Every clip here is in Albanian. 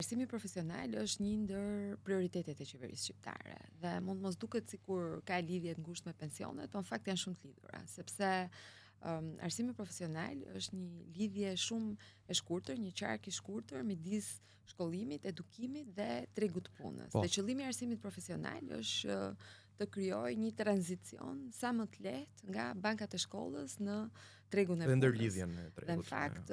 arsimi profesional është një ndër prioritetet e qeverisë shqiptare dhe mund mos duket sikur ka lidhje të ngushtë me pensionet, por në fakt janë shumë të lidhura, sepse arsimi profesional është një lidhje shumë e shkurtër, një qark i shkurtër midis shkollimit, edukimit dhe tregut të punës. Dhe qëllimi i arsimit profesional është të krijojë një tranzicion sa më të lehtë nga bankat e shkollës në tregun e punës. Dhe ndërlidhjen e tregut. Dhe në fakt,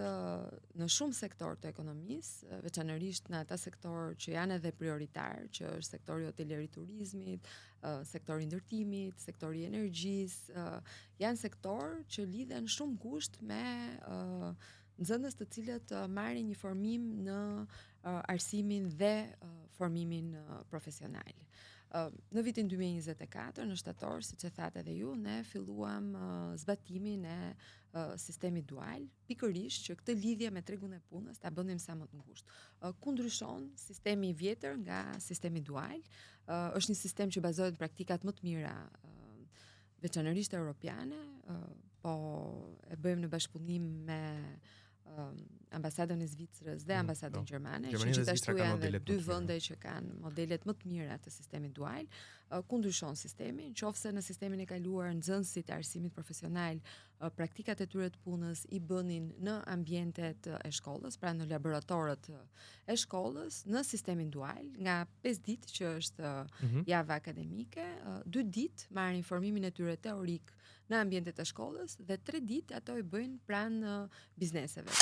në shumë sektor të ekonomisë, veçanërisht në ata sektor që janë edhe prioritar, që është sektori hoteleri turizmit, sektori ndërtimit, sektori energjisë, janë sektor që lidhen shumë ngushtë me nxënës të cilët marrin një formim në arsimin dhe formimin profesional. Në vitin 2024, në shtator, siç e thatë edhe ju, ne filluam zbatimin e sistemit dual, pikërisht që këtë lidhje me tregun e punës ta bënim sa më të ngushtë. Ku ndryshon sistemi i vjetër nga sistemi dual? Është një sistem që bazohet në praktikat më të mira, veçanërisht europiane, po e bëjmë në bashkëpunim me ambasadën e Zvicrës dhe ambasadën gjermane, që gjithashtu janë dhe dy vende që kanë modelet më të mira të sistemit dual. Ku ndryshon sistemi? Qofse në sistemin e kaluar nxënësit e arsimit profesional praktikat e tyre të punës i bënin në ambientet e shkollës, pra në laboratorët e shkollës, në sistemin dual, nga 5 ditë që është java akademike, 2 ditë marrin informimin e tyre teorik në ambientet e shkollës dhe 3 ditë ato i bëjnë pranë bizneseve.